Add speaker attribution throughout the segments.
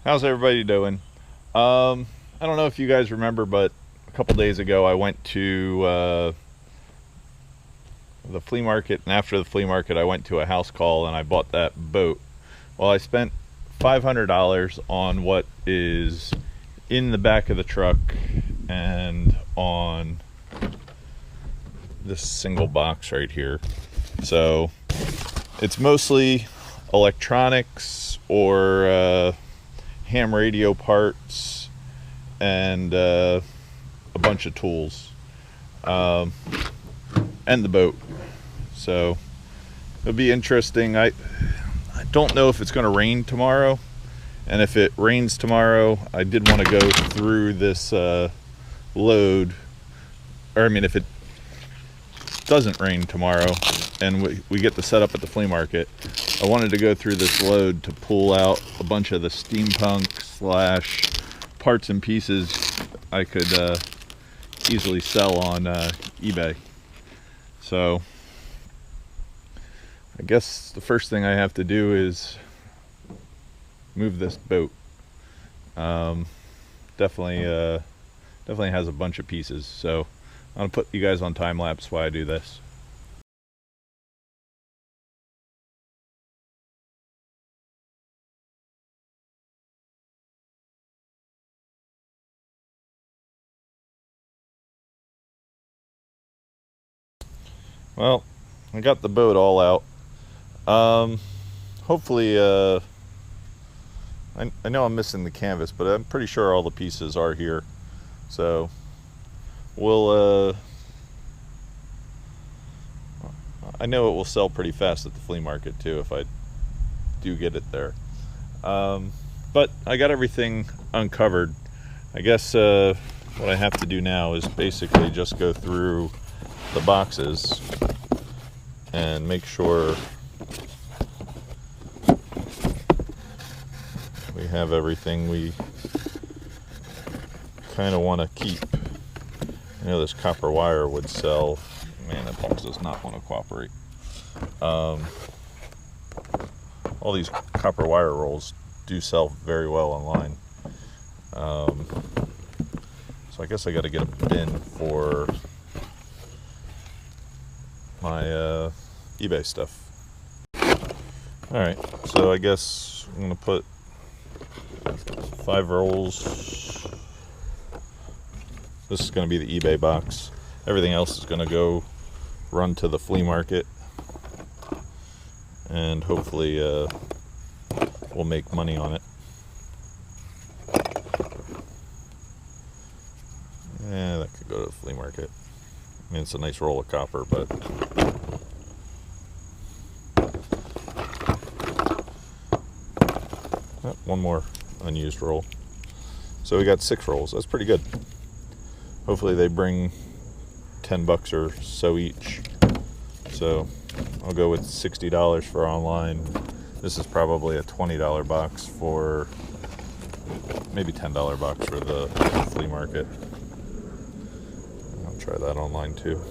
Speaker 1: How's everybody doing? I don't know if you guys remember, but a couple days ago I went to the flea market, and after the flea market I went to a house call and I bought that boat. Well, I spent $500 on what is in the back of the truck and on this single box right here. So it's mostly electronics or ham radio parts and a bunch of tools, and the boat. So it'll be interesting. I don't know if it's going to rain tomorrow, and if it rains tomorrow, I did want to go through this load, or I mean if it doesn't rain tomorrow and we get the setup at the flea market, I wanted to go through this load to pull out a bunch of the Steampunk slash parts and pieces I could easily sell on eBay. So I guess the first thing I have to do is move this boat. Definitely has a bunch of pieces, so I'm gonna put you guys on time lapse while I do this. Well, I got the boat all out. Hopefully, I know I'm missing the canvas, but I'm pretty sure all the pieces are here. So we'll, I know it will sell pretty fast at the flea market too if I do get it there. But I got everything uncovered. I guess what I have to do now is basically just go through the boxes and make sure we have everything we kind of want to keep. I know this copper wire would sell. Man, that box does not want to cooperate. All these copper wire rolls do sell very well online. So I guess I got to get a bin for my eBay stuff. Alright, so I guess I'm going to put 5 rolls. This is going to be the eBay box. Everything else is going to go run to the flea market, and hopefully we'll make money on it. Yeah, that could go to the flea market. I mean, it's a nice roll of copper, but one more unused roll. So we got 6 rolls. That's pretty good. Hopefully they bring $10 or so each. So I'll go with $60 for online. This is probably a $20 box for, maybe $10 box for the flea market. I'll try that online too.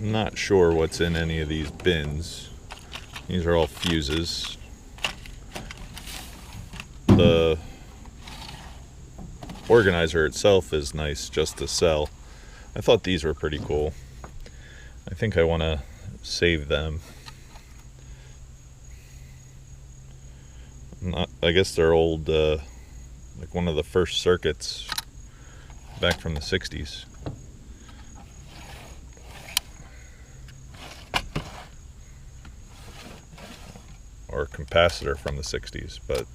Speaker 1: I'm not sure what's in any of these bins. These are all fuses. The organizer itself is nice just to sell. I thought these were pretty cool. I think I want to save them. I guess they're old, like one of the first circuits back from the 60s. Or capacitor from the 60s, but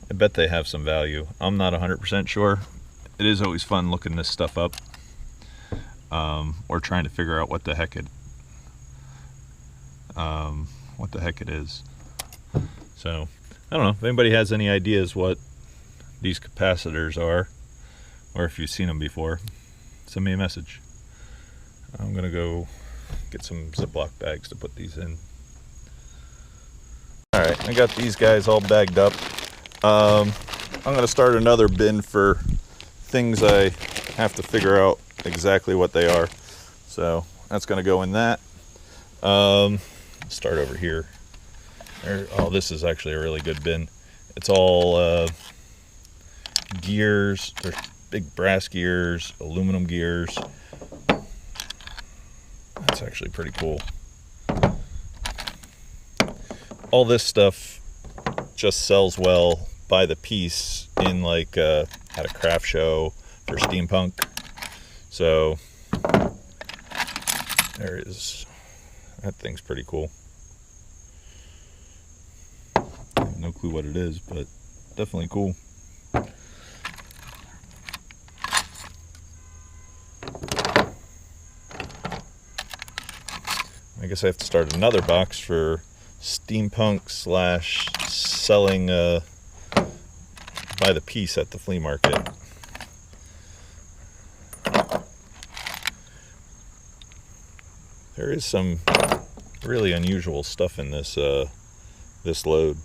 Speaker 1: I bet they have some value. I'm not 100% sure. It is always fun looking this stuff up, or trying to figure out what the heck it is. So I don't know if anybody has any ideas what these capacitors are, or if you've seen them before. Send me a message. I'm gonna go get some Ziploc bags to put these in. Alright, I got these guys all bagged up. I'm going to start another bin for things I have to figure out exactly what they are. So that's going to go in that. start over here. Oh, this is actually a really good bin. It's all gears. There's big brass gears, aluminum gears. That's actually pretty cool. All this stuff just sells well by the piece in like at a craft show for Steampunk. So there is, that thing's pretty cool. I have no clue what it is, but definitely cool. I guess I have to start another box for Steampunk / selling by the piece at the flea market. There is some really unusual stuff in this this load.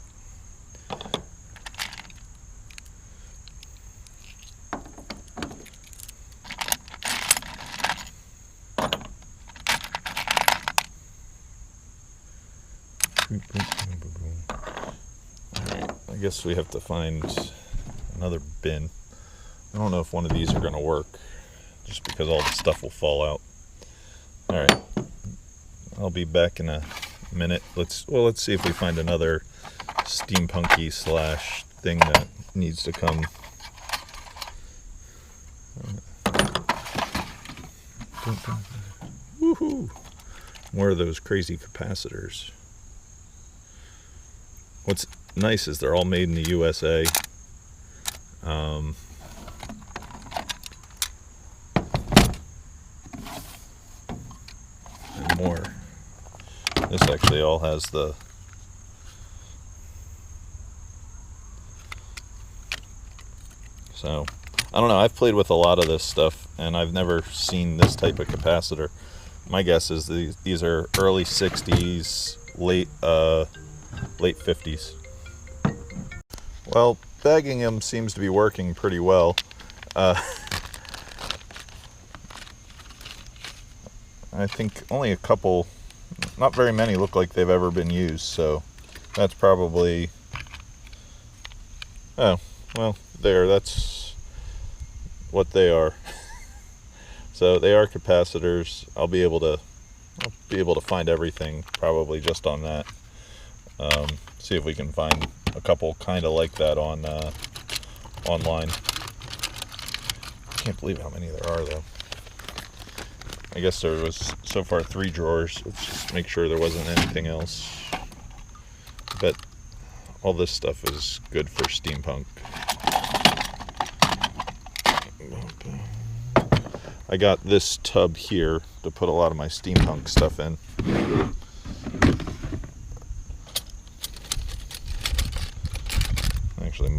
Speaker 1: Alright, I guess we have to find another bin. I don't know if one of these are going to work, just because all the stuff will fall out. Alright, I'll be back in a minute. Let's see if we find another steampunky / thing that needs to come. Woohoo! More of those crazy capacitors. What's nice is they're all made in the USA. And more. This actually all has the so I don't know, I've played with a lot of this stuff and I've never seen this type of capacitor. My guess is these are early 60s, late 50s. Well, bagging them seems to be working pretty well. I think only a couple, not very many, look like they've ever been used, so that's probably, oh, well, there, that's what they are. So they are capacitors. I'll be able to find everything probably just on that. See if we can find a couple kind of like that on online. I can't believe how many there are though. I guess there was so far 3 drawers. Let's just make sure there wasn't anything else. But all this stuff is good for Steampunk. I got this tub here to put a lot of my Steampunk stuff in. Actually,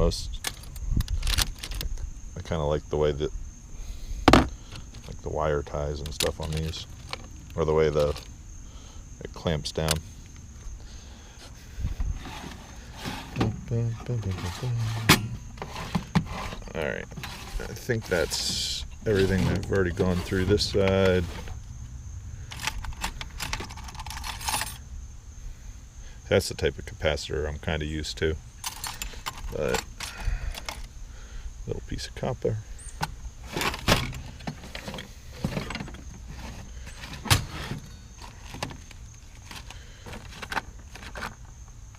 Speaker 1: I kind of like the way that, like the wire ties and stuff on these, or the way it clamps down. Alright, I think that's everything. I've already gone through this side. That's the type of capacitor I'm kind of used to. But little piece of copper.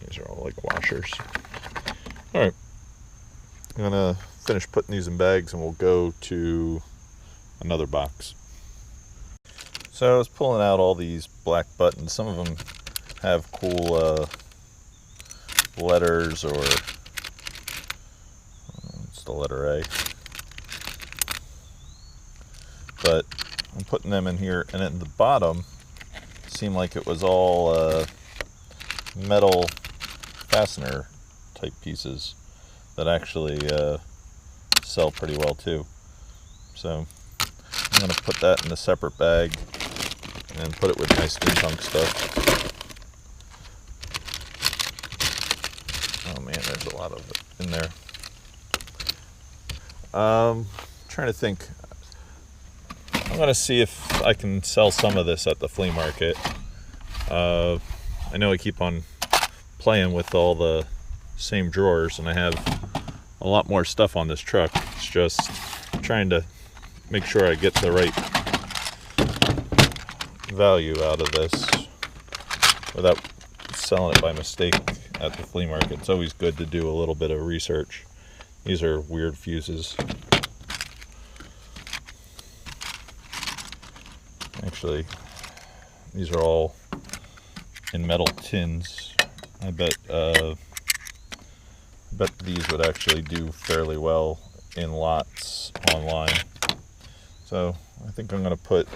Speaker 1: These are all like washers. Alright, I'm gonna finish putting these in bags and we'll go to another box. So I was pulling out all these black buttons. Some of them have cool letters, or it's the letter A. But I'm putting them in here, and at the bottom seemed like it was all metal fastener type pieces that actually sell pretty well too. So I'm going to put that in a separate bag and put it with my Steampunk stuff. Oh man, there's a lot of it in there. Trying to think. I'm going to see if I can sell some of this at the flea market. I know I keep on playing with all the same drawers, and I have a lot more stuff on this truck. It's just trying to make sure I get the right value out of this without selling it by mistake at the flea market. It's always good to do a little bit of research. These are weird fuses. Actually, these are all in metal tins. I bet these would actually do fairly well in lots online. So I think I'm going to put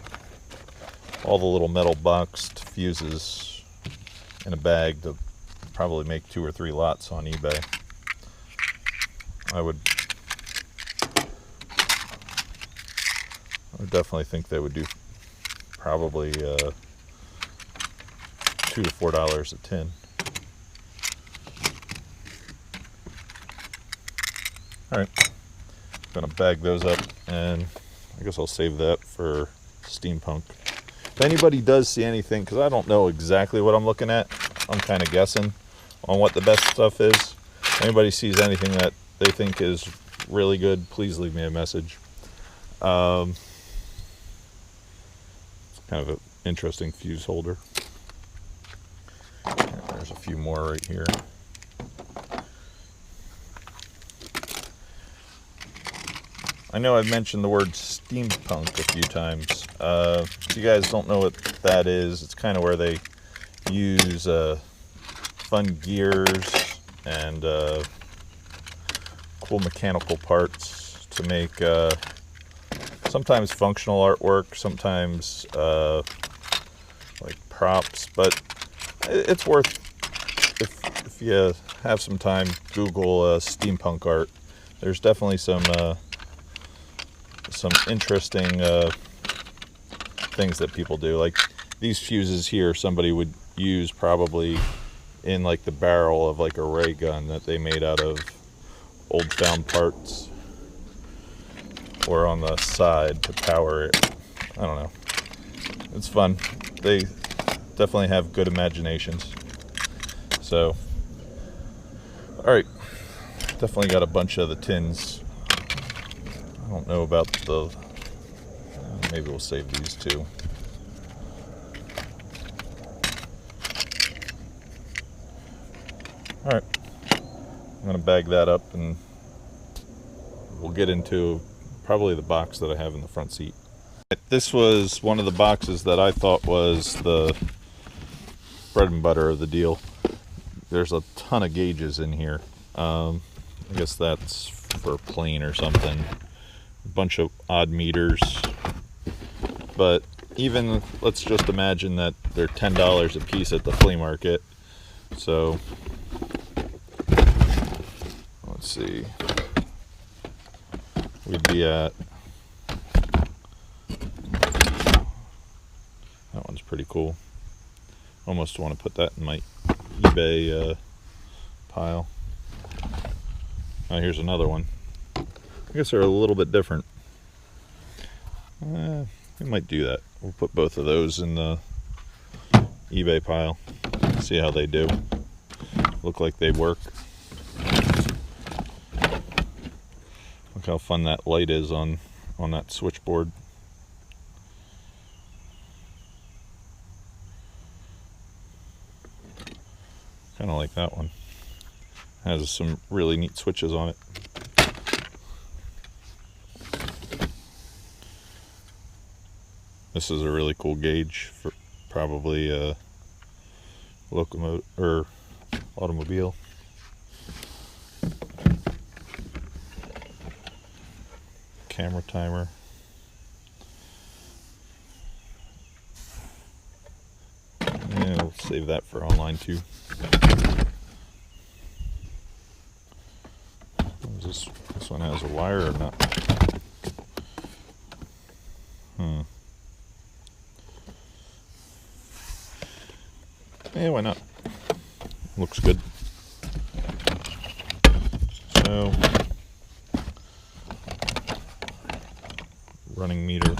Speaker 1: all the little metal boxed fuses in a bag to probably make 2 or 3 lots on eBay. I would definitely think they would do probably $2 to $4 a tin. Alright, gonna bag those up, and I guess I'll save that for Steampunk. If anybody does see anything, because I don't know exactly what I'm looking at, I'm kind of guessing on what the best stuff is. If anybody sees anything that they think is really good, please leave me a message. It's kind of an interesting fuse holder. There's a few more right here. I know I've mentioned the word steampunk a few times. If you guys don't know what that is, it's kind of where they use fun gears and cool mechanical parts to make sometimes functional artwork, sometimes like props, but it's worth, if you have some time, Google steampunk art. There's definitely some interesting things that people do. Like these fuses here, somebody would use probably in like the barrel of like a ray gun that they made out of old found parts, or on the side to power it. I don't know. It's fun. They definitely have good imaginations. So, alright. Definitely got a bunch of the tins. I don't know about the... maybe we'll save these too. Alright. I'm going to bag that up, and we'll get into probably the box that I have in the front seat. This was one of the boxes that I thought was the bread and butter of the deal. There's a ton of gauges in here. I guess that's for plane or something. A bunch of odd meters. But even, let's just imagine that they're $10 a piece at the flea market. So, let's see. We'd be at, that one's pretty cool. Almost want to put that in my eBay pile. Oh, here's another one. I guess they're a little bit different. We might do that. We'll put both of those in the eBay pile. See how they do. Look like they work. Look how fun that light is on that switchboard. Kind of like that one. Has some really neat switches on it. This is a really cool gauge for probably a locomotive or automobile. Camera timer. Yeah, we'll save that for online too. This one has a wire or not? Yeah, why not? Looks good. So, running meter.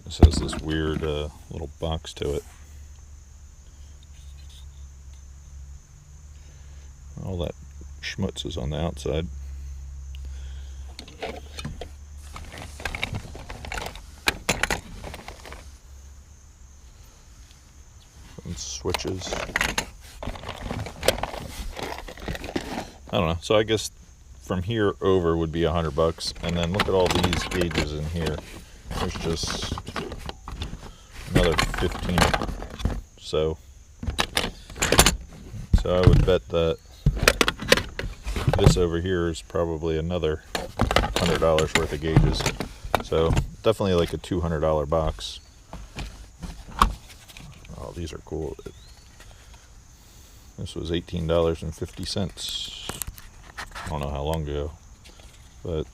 Speaker 1: This has this weird little box to it. All that schmutz is on the outside. And switches. I don't know. So I guess from here over would be $100, and then look at all these gauges in here. There's just another 15. So I would bet that this over here is probably another $100 worth of gauges. So definitely like a $200 box. Oh, these are cool. This was $18.50. I don't know how long ago, but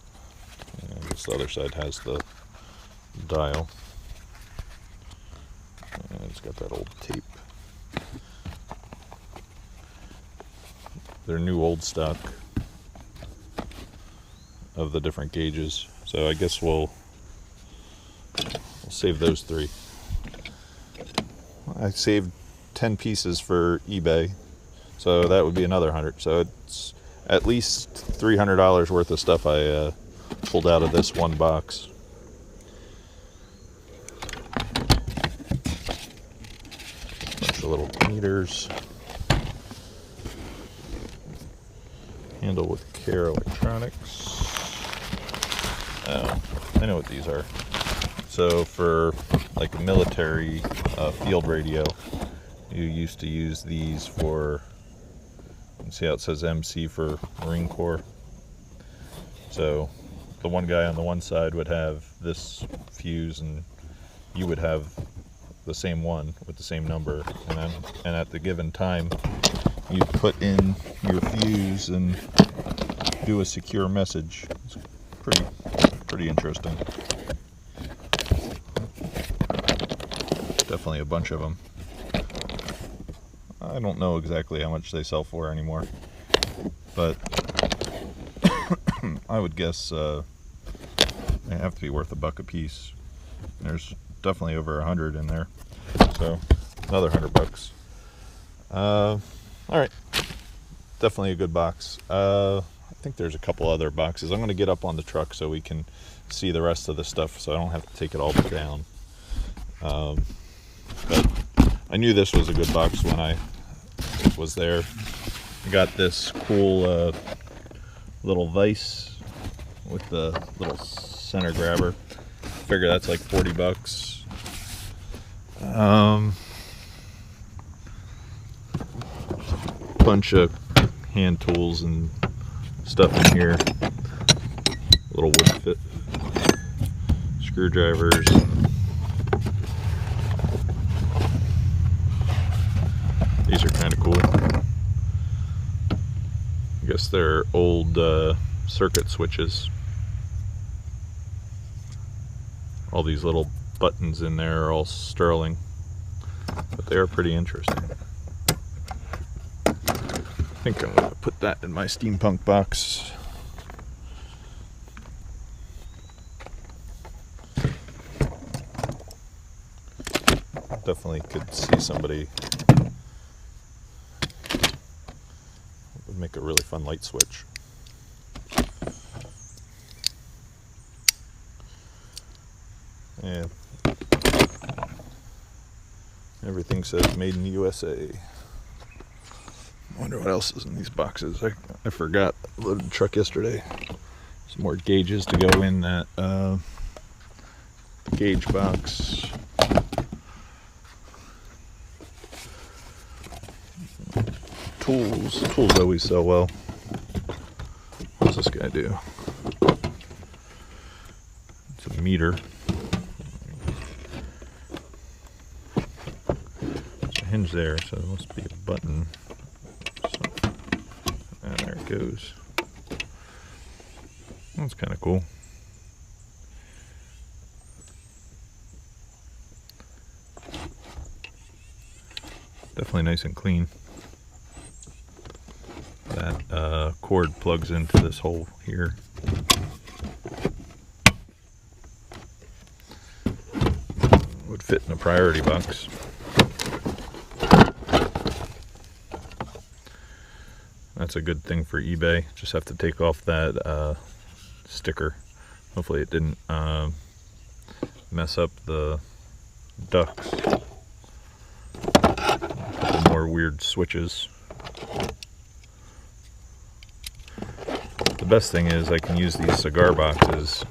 Speaker 1: yeah, I guess the other side has the dial. And it's got that old tape. They're new old stock of the different gauges. So I guess we'll save those 3. I saved 10 pieces for eBay, so that would be another 100. So it's at least $300 worth of stuff I pulled out of this one box. Bunch of little meters. Handle with care electronics. Oh, I know what these are. So for like a military field radio, you used to use these for, see how it says MC for Marine Corps. So the one guy on the one side would have this fuse, and you would have the same one with the same number, and at the given time you put in your fuse and do a secure message. It's pretty interesting. Definitely a bunch of them. I don't know exactly how much they sell for anymore, but I would guess they have to be worth $1 a piece. There's definitely over 100 in there, so another $100. All right, definitely a good box. I think there's a couple other boxes. I'm going to get up on the truck so we can see the rest of the stuff, so I don't have to take it all down. But I knew this was a good box when I was there. I got this cool little vise with the little center grabber. Figure that's like $40. Bunch of hand tools and stuff in here. Little wood fit screwdrivers. These are kind of cool. I guess they're old circuit switches. All these little buttons in there are all sterling, but they are pretty interesting. I think I'm going to put that in my Steampunk box. Definitely could see somebody would make a really fun light switch. Yeah. Everything says made in the USA. Wonder what else is in these boxes. I forgot. I loaded the truck yesterday. Some more gauges to go in that gauge box. Tools always sell well. What does this guy do? It's a meter. There's a hinge there, so there must be a button. And there it goes. That's kind of cool. Definitely nice and clean. That cord plugs into this hole here. would fit in a priority box. That's a good thing for eBay. Just have to take off that sticker. Hopefully it didn't mess up the ducts. More weird switches. The best thing is I can use these cigar boxes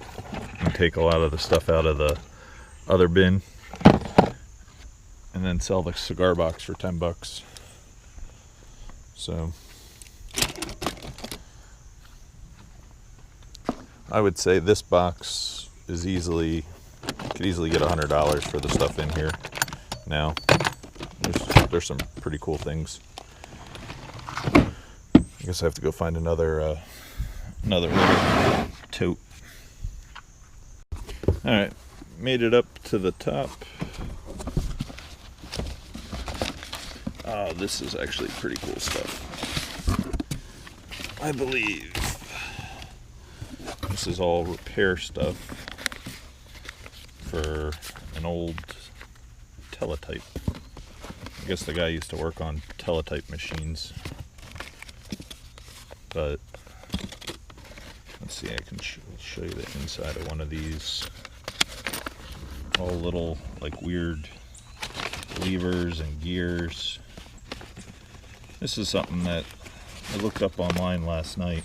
Speaker 1: and take a lot of the stuff out of the other bin and then sell the cigar box for 10 bucks. So I would say this box is could easily get $100 for the stuff in here. Now there's some pretty cool things. I guess I have to go find another little tote. Alright, made it up to the top. Oh, this is actually pretty cool stuff. I believe this is all repair stuff for an old teletype. I guess the guy used to work on teletype machines. But let's see, I can show you the inside of one of these. All little like weird levers and gears. This is something that I looked up online last night,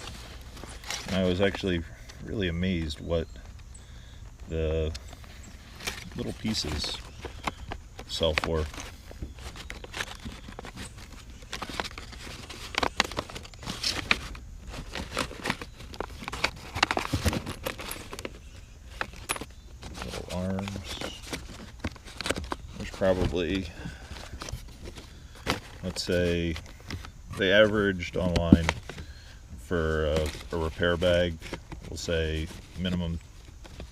Speaker 1: and I was actually really amazed what the little pieces sell for. Little arms. There's probably, let's say, they averaged online for a repair bag, we'll say minimum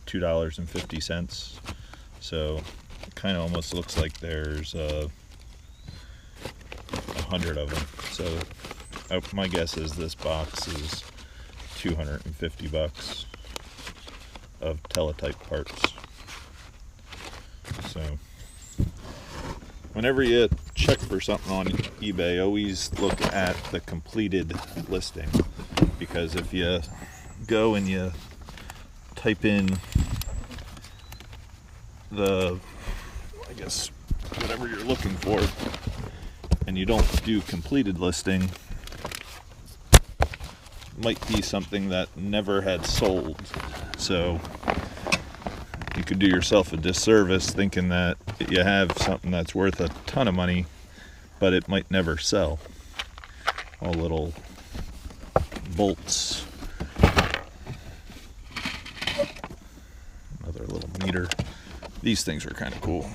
Speaker 1: $2.50. So it kind of almost looks like there's 100 of them. So my guess is this box is 250 bucks of teletype parts. So whenever you check for something on eBay, always look at the completed listing, because if you go and you type in the, I guess, whatever you're looking for, and you don't do completed listing, might be something that never had sold. So you could do yourself a disservice thinking that you have something that's worth a ton of money, but it might never sell. All little bolts. Another little meter. These things are kind of cool.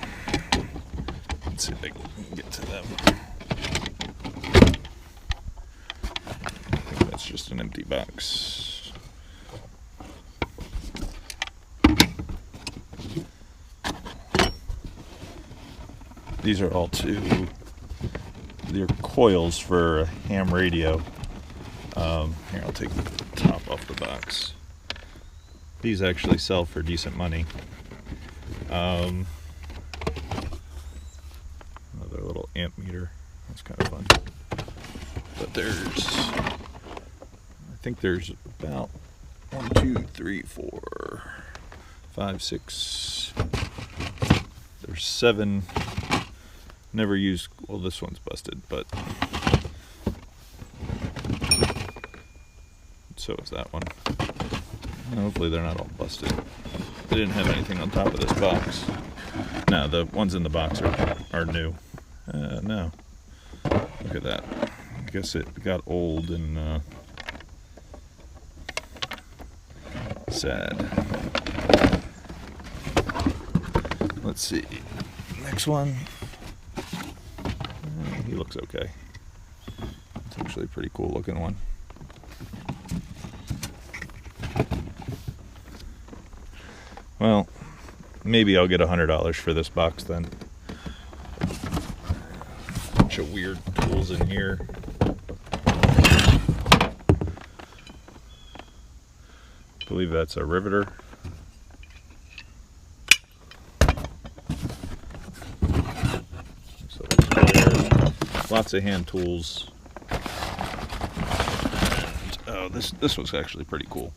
Speaker 1: Let's see if I can get to them. I think that's just an empty box. These are all they're coils for a ham radio. Here, I'll take the top off the box. These actually sell for decent money. Another little amp meter. That's kind of fun. But I think there's about 1, 2, 3, 4, 5, 6. There's 7. Never used. Well, this one's busted, but so is that one. And hopefully they're not all busted. They didn't have anything on top of this box. No, the ones in the box are new. No. Look at that. I guess it got old and sad. Let's see. Next one. He looks okay. It's actually a pretty cool looking one. Well, maybe I'll get $100 for this box then. Bunch of weird tools in here. I believe that's a riveter. lots of hand tools. And, oh, this was actually pretty cool.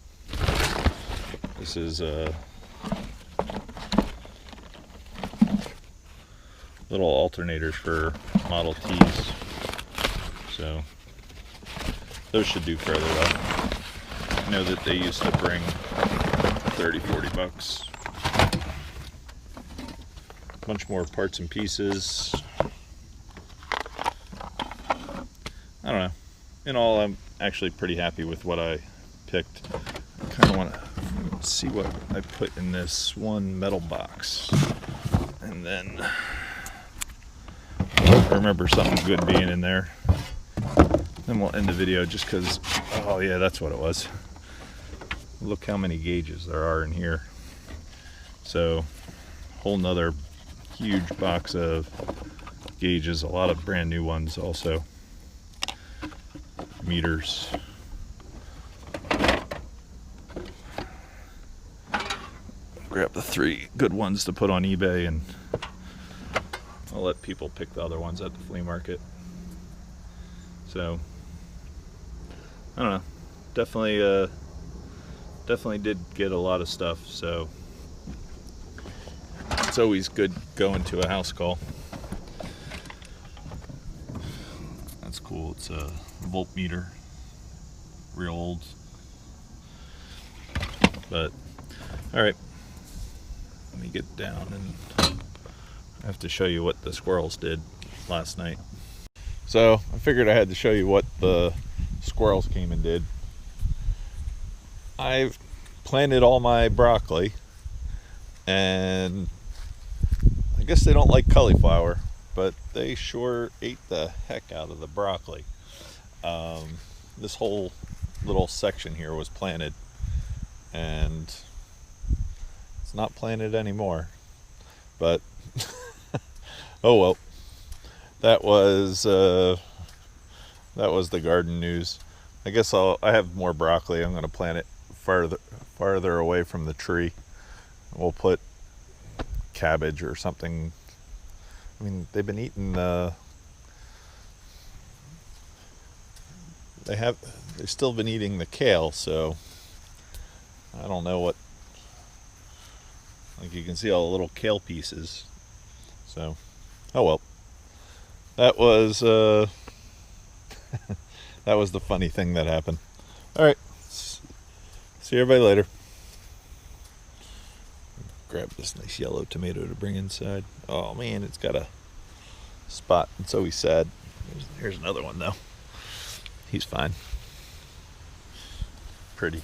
Speaker 1: This is little alternators for Model Ts. So those should do fairly well. I know that they used to bring 30-40 bucks. A bunch more parts and pieces. I don't know. In all, I'm actually pretty happy with what I picked. I kind of want to see what I put in this one metal box. And then I remember something good being in there. Then we'll end the video just because, oh yeah, that's what it was. Look how many gauges there are in here. So, whole nother huge box of gauges, a lot of brand new ones also. Meters. Grab the 3 good ones to put on eBay, and I'll let people pick the other ones at the flea market. So, I don't know. Definitely did get a lot of stuff, so it's always good going to a house call. That's cool. It's a voltmeter, real old. But all right, let me get down, and I have to show you what the squirrels did last night. So I figured I had to show you what the squirrels came and did. I've planted all my broccoli, and I guess they don't like cauliflower, but they sure ate the heck out of the broccoli. This whole little section here was planted, and it's not planted anymore, but oh well. That was the garden news. I guess I have more broccoli. I'm going to plant it farther away from the tree. We'll put cabbage or something. I mean, they've been eating they've still been eating the kale, so I don't know what, like you can see all the little kale pieces. So, oh well. That was that was the funny thing that happened. All right. See everybody later. Grab this nice yellow tomato to bring inside. Oh man, it's got a spot. It's always sad. Here's another one though. He's fine. Pretty.